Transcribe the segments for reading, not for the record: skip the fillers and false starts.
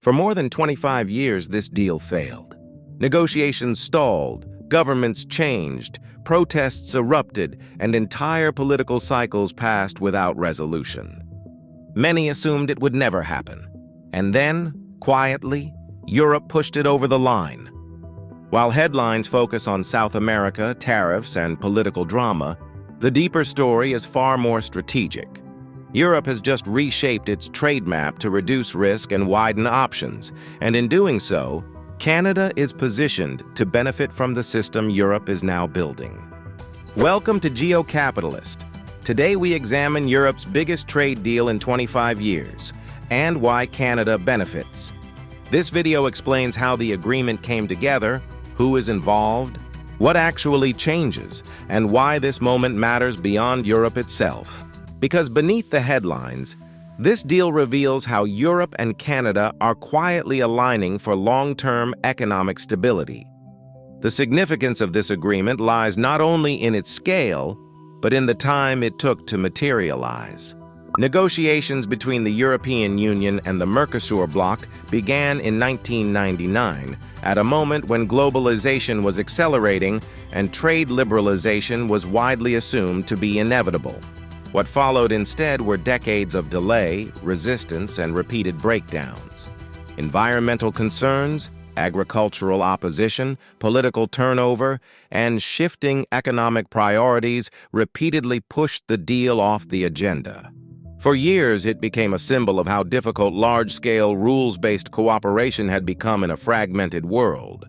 For more than 25 years, this deal failed. Negotiations stalled, governments changed, protests erupted, and entire political cycles passed without resolution. Many assumed it would never happen. And then, quietly, Europe pushed it over the line. While headlines focus on South America, tariffs, and political drama, the deeper story is far more strategic. Europe has just reshaped its trade map to reduce risk and widen options, and in doing so, Canada is positioned to benefit from the system Europe is now building. Welcome to GeoCapitalist. Today we examine Europe's biggest trade deal in 25 years, and why Canada benefits. This video explains how the agreement came together, who is involved, what actually changes, and why this moment matters beyond Europe itself. Because beneath the headlines, this deal reveals how Europe and Canada are quietly aligning for long-term economic stability. The significance of this agreement lies not only in its scale, but in the time it took to materialize. Negotiations between the European Union and the Merkashure bloc began in 1999, at a moment when globalization was accelerating and trade liberalization was widely assumed to be inevitable. What followed instead were decades of delay, resistance, and repeated breakdowns. Environmental concerns, agricultural opposition, political turnover, and shifting economic priorities repeatedly pushed the deal off the agenda. For years, it became a symbol of how difficult large-scale, rules-based cooperation had become in a fragmented world.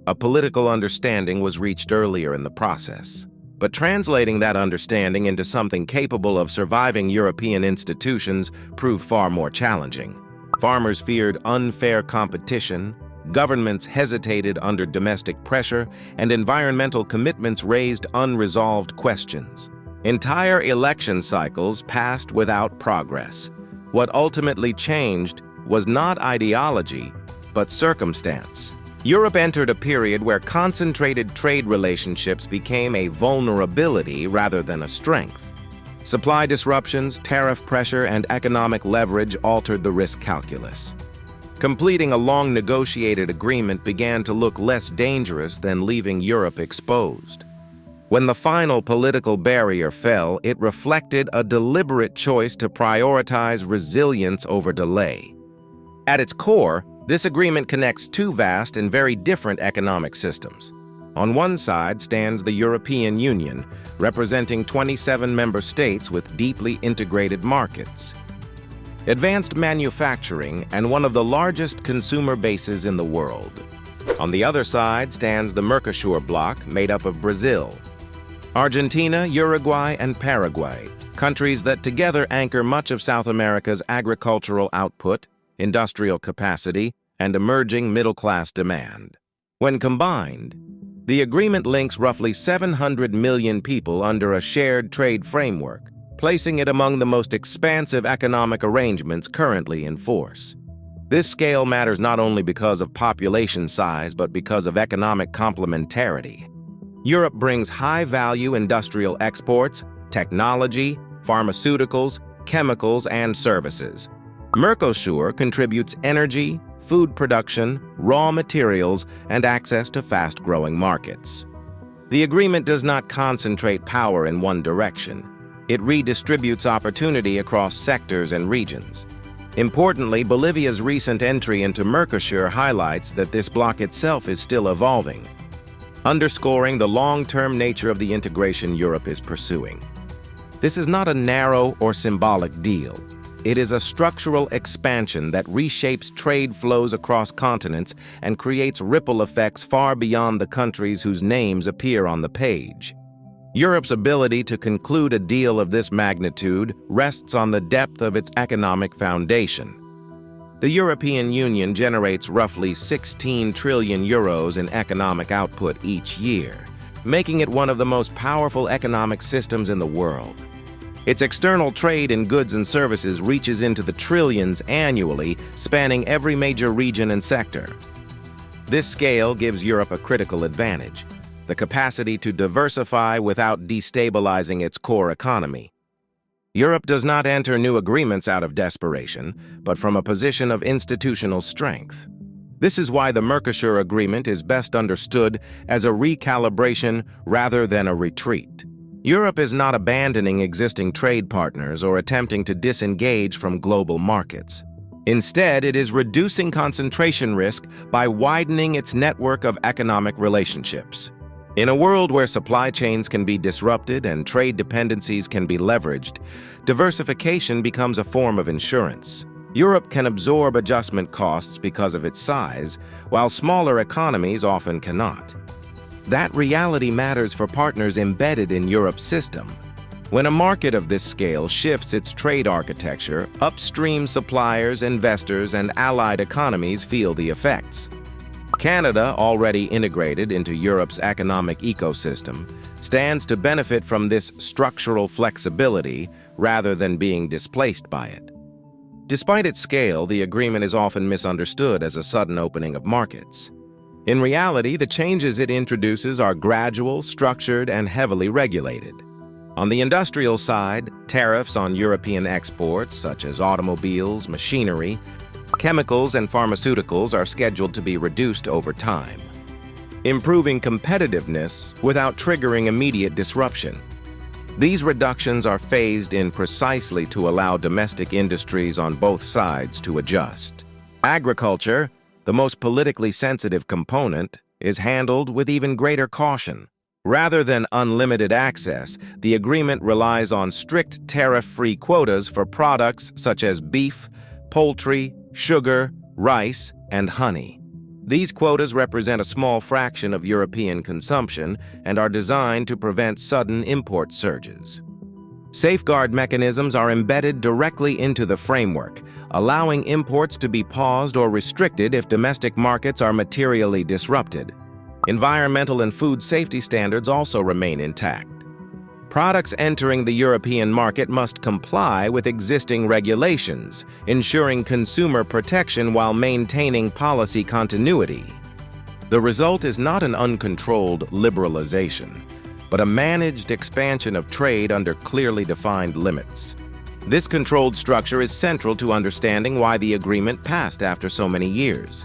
A political understanding was reached earlier in the process. But translating that understanding into something capable of surviving European institutions proved far more challenging. Farmers feared unfair competition, governments hesitated under domestic pressure, and environmental commitments raised unresolved questions. Entire election cycles passed without progress. What ultimately changed was not ideology, but circumstance. Europe entered a period where concentrated trade relationships became a vulnerability rather than a strength. Supply disruptions, tariff pressure, and economic leverage altered the risk calculus. Completing a long-negotiated agreement began to look less dangerous than leaving Europe exposed. When the final political barrier fell, it reflected a deliberate choice to prioritize resilience over delay. At its core, this agreement connects two vast and very different economic systems. On one side stands the European Union, representing 27 member states with deeply integrated markets, advanced manufacturing, and one of the largest consumer bases in the world. On the other side stands the Merkashure bloc, made up of Brazil, Argentina, Uruguay, and Paraguay, countries that together anchor much of South America's agricultural output, industrial capacity, and emerging middle-class demand. When combined, the agreement links roughly 700 million people under a shared trade framework, placing it among the most expansive economic arrangements currently in force. This scale matters not only because of population size, but because of economic complementarity. Europe brings high-value industrial exports, technology, pharmaceuticals, chemicals, and services. Merkashure contributes energy, food production, raw materials, and access to fast-growing markets. The agreement does not concentrate power in one direction. It redistributes opportunity across sectors and regions. Importantly, Bolivia's recent entry into Merkashure highlights that this bloc itself is still evolving, underscoring the long-term nature of the integration Europe is pursuing. This is not a narrow or symbolic deal. It is a structural expansion that reshapes trade flows across continents and creates ripple effects far beyond the countries whose names appear on the page. Europe's ability to conclude a deal of this magnitude rests on the depth of its economic foundation. The European Union generates roughly 16 trillion euros in economic output each year, making it one of the most powerful economic systems in the world. Its external trade in goods and services reaches into the trillions annually, spanning every major region and sector. This scale gives Europe a critical advantage: the capacity to diversify without destabilizing its core economy. Europe does not enter new agreements out of desperation, but from a position of institutional strength. This is why the Merkashure Agreement is best understood as a recalibration rather than a retreat. Europe is not abandoning existing trade partners or attempting to disengage from global markets. Instead, it is reducing concentration risk by widening its network of economic relationships. In a world where supply chains can be disrupted and trade dependencies can be leveraged, diversification becomes a form of insurance. Europe can absorb adjustment costs because of its size, while smaller economies often cannot. That reality matters for partners embedded in Europe's system. When a market of this scale shifts its trade architecture, upstream suppliers, investors, and allied economies feel the effects. Canada, already integrated into Europe's economic ecosystem, stands to benefit from this structural flexibility rather than being displaced by it. Despite its scale, the agreement is often misunderstood as a sudden opening of markets. In reality, the changes it introduces are gradual, structured, and heavily regulated. On the industrial side, tariffs on European exports, such as automobiles, machinery, chemicals, and pharmaceuticals, are scheduled to be reduced over time, improving competitiveness without triggering immediate disruption. These reductions are phased in precisely to allow domestic industries on both sides to adjust. Agriculture, the most politically sensitive component, is handled with even greater caution. Rather than unlimited access, the agreement relies on strict tariff-free quotas for products such as beef, poultry, sugar, rice, and honey. These quotas represent a small fraction of European consumption and are designed to prevent sudden import surges. Safeguard mechanisms are embedded directly into the framework, allowing imports to be paused or restricted if domestic markets are materially disrupted. Environmental and food safety standards also remain intact. Products entering the European market must comply with existing regulations, ensuring consumer protection while maintaining policy continuity. The result is not an uncontrolled liberalization, but a managed expansion of trade under clearly defined limits. This controlled structure is central to understanding why the agreement passed after so many years.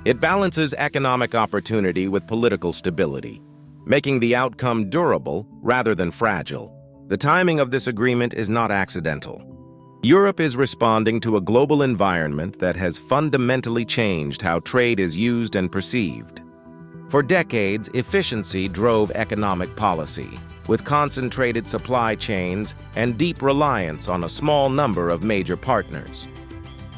It balances economic opportunity with political stability, making the outcome durable rather than fragile. The timing of this agreement is not accidental. Europe is responding to a global environment that has fundamentally changed how trade is used and perceived. For decades, efficiency drove economic policy, with concentrated supply chains and deep reliance on a small number of major partners.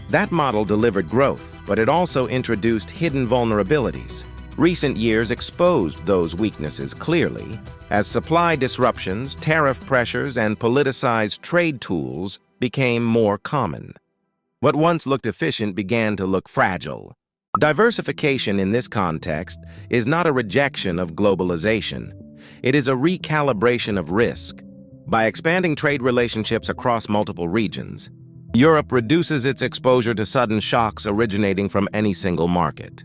That model delivered growth, but it also introduced hidden vulnerabilities. Recent years exposed those weaknesses clearly, as supply disruptions, tariff pressures, and politicized trade tools became more common. What once looked efficient began to look fragile. Diversification in this context is not a rejection of globalization. It is a recalibration of risk. By expanding trade relationships across multiple regions, Europe reduces its exposure to sudden shocks originating from any single market.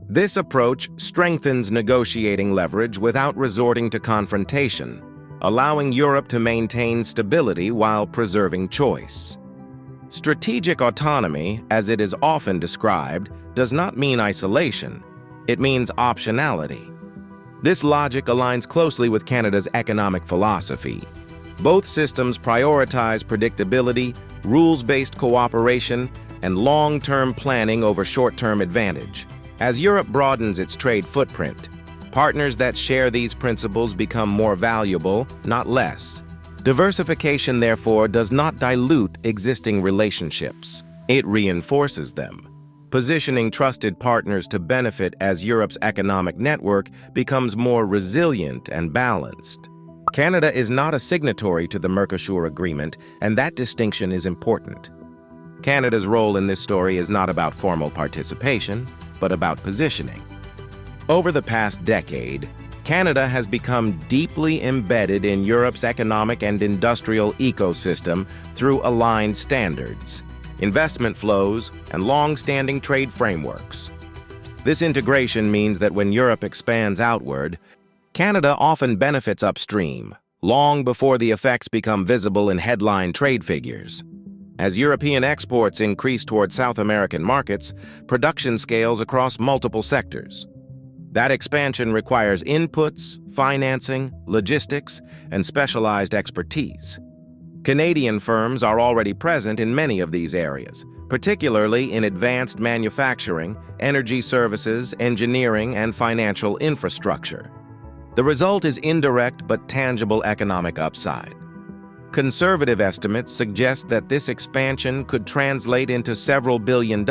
This approach strengthens negotiating leverage without resorting to confrontation, allowing Europe to maintain stability while preserving choice. Strategic autonomy, as it is often described, does not mean isolation. It means optionality. This logic aligns closely with Canada's economic philosophy. Both systems prioritize predictability, rules-based cooperation, and long-term planning over short-term advantage. As Europe broadens its trade footprint, partners that share these principles become more valuable, not less. Diversification, therefore, does not dilute existing relationships. It reinforces them, positioning trusted partners to benefit as Europe's economic network becomes more resilient and balanced. Canada is not a signatory to the Merkashure Agreement, and that distinction is important. Canada's role in this story is not about formal participation, but about positioning. Over the past decade, Canada has become deeply embedded in Europe's economic and industrial ecosystem through aligned standards, investment flows, and long-standing trade frameworks. This integration means that when Europe expands outward, Canada often benefits upstream, long before the effects become visible in headline trade figures. As European exports increase toward South American markets, production scales across multiple sectors. That expansion requires inputs, financing, logistics, and specialized expertise. Canadian firms are already present in many of these areas, particularly in advanced manufacturing, energy services, engineering, and financial infrastructure. The result is indirect but tangible economic upside. Conservative estimates suggest that this expansion could translate into several $billion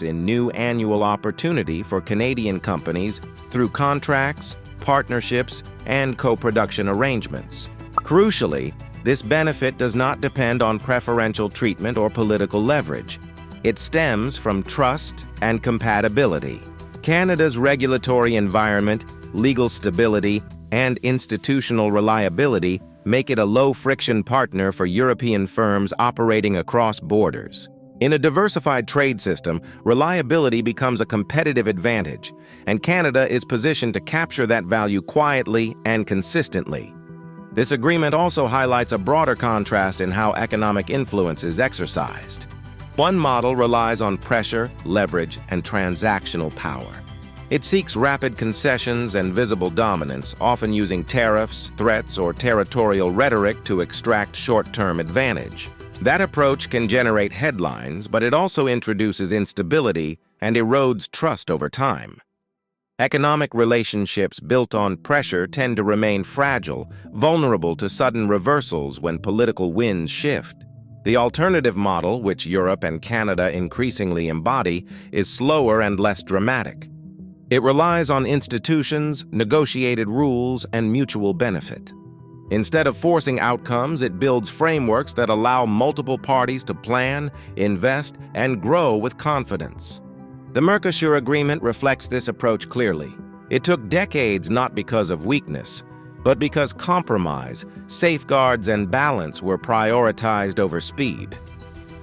in new annual opportunity for Canadian companies through contracts, partnerships, and co-production arrangements. Crucially, this benefit does not depend on preferential treatment or political leverage. It stems from trust and compatibility. Canada's regulatory environment, legal stability, and institutional reliability make it a low-friction partner for European firms operating across borders. In a diversified trade system, reliability becomes a competitive advantage, and Canada is positioned to capture that value quietly and consistently. This agreement also highlights a broader contrast in how economic influence is exercised. One model relies on pressure, leverage, and transactional power. It seeks rapid concessions and visible dominance, often using tariffs, threats, or territorial rhetoric to extract short-term advantage. That approach can generate headlines, but it also introduces instability and erodes trust over time. Economic relationships built on pressure tend to remain fragile, vulnerable to sudden reversals when political winds shift. The alternative model, which Europe and Canada increasingly embody, is slower and less dramatic. It relies on institutions, negotiated rules, and mutual benefit. Instead of forcing outcomes, it builds frameworks that allow multiple parties to plan, invest, and grow with confidence. The Merkashure Agreement reflects this approach clearly. It took decades not because of weakness, but because compromise, safeguards, and balance were prioritized over speed.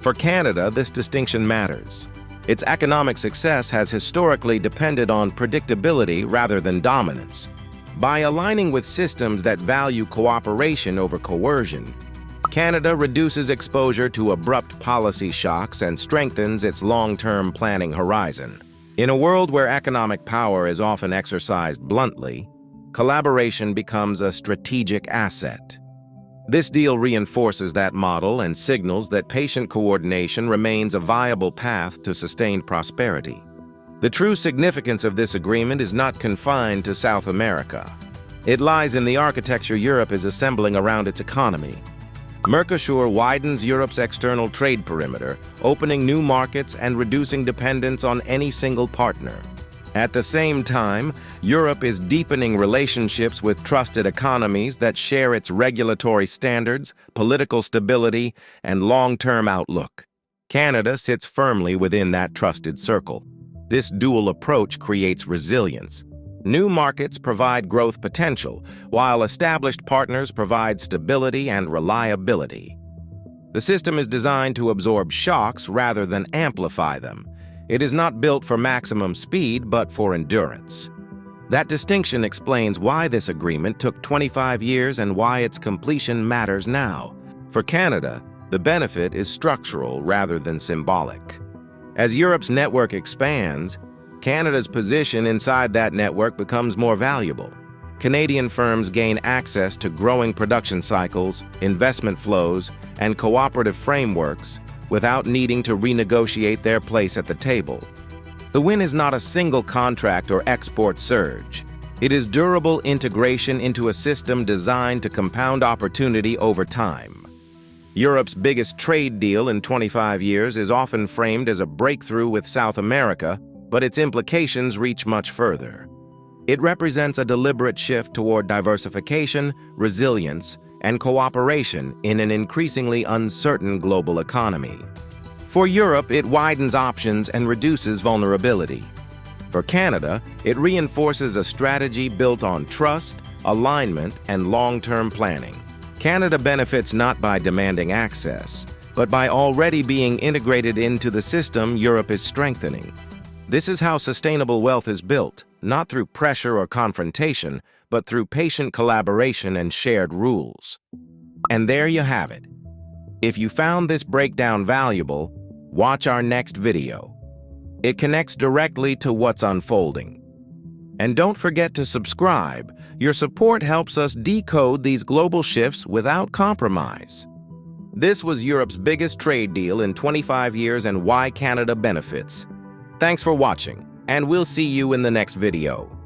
For Canada, this distinction matters. Its economic success has historically depended on predictability rather than dominance. By aligning with systems that value cooperation over coercion, Canada reduces exposure to abrupt policy shocks and strengthens its long-term planning horizon. In a world where economic power is often exercised bluntly, collaboration becomes a strategic asset. This deal reinforces that model and signals that patient coordination remains a viable path to sustained prosperity. The true significance of this agreement is not confined to South America. It lies in the architecture Europe is assembling around its economy. Merkashure widens Europe's external trade perimeter, opening new markets and reducing dependence on any single partner. At the same time, Europe is deepening relationships with trusted economies that share its regulatory standards, political stability, and long-term outlook. Canada sits firmly within that trusted circle. This dual approach creates resilience. New markets provide growth potential, while established partners provide stability and reliability. The system is designed to absorb shocks rather than amplify them. It is not built for maximum speed, but for endurance. That distinction explains why this agreement took 25 years and why its completion matters now. For Canada, the benefit is structural rather than symbolic. As Europe's network expands, Canada's position inside that network becomes more valuable. Canadian firms gain access to growing production cycles, investment flows, and cooperative frameworks without needing to renegotiate their place at the table. The win is not a single contract or export surge. It is durable integration into a system designed to compound opportunity over time. Europe's biggest trade deal in 25 years is often framed as a breakthrough with South America, but its implications reach much further. It represents a deliberate shift toward diversification, resilience, and cooperation in an increasingly uncertain global economy. For Europe, it widens options and reduces vulnerability. For Canada, it reinforces a strategy built on trust, alignment, and long-term planning. Canada benefits not by demanding access, but by already being integrated into the system Europe is strengthening. This is how sustainable wealth is built, not through pressure or confrontation, but through patient collaboration and shared rules. And there you have it. If you found this breakdown valuable, watch our next video. It connects directly to what's unfolding. And don't forget to subscribe. Your support helps us decode these global shifts without compromise. This was Europe's biggest trade deal in 25 years and why Canada benefits. Thanks for watching, and we'll see you in the next video.